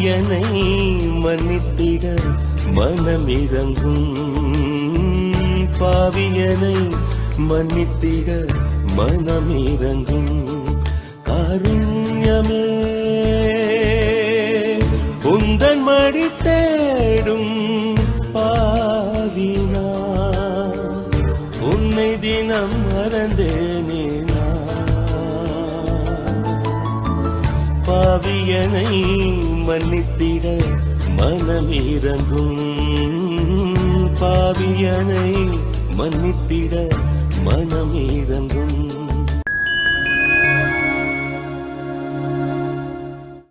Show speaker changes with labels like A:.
A: பாவியனை மன்னித்திட மனமிரங்கும், பாவியனை மன்னித்திட மனமிரங்கும். காருண்யமே உந்தன் மடி தேடும் பாவினா, உன்னை தினம் மறந்தேனே பாவியனை மன்னித்திட மனமிரங்கும், பாவியனை மன்னித்திட மனமிரங்கும்.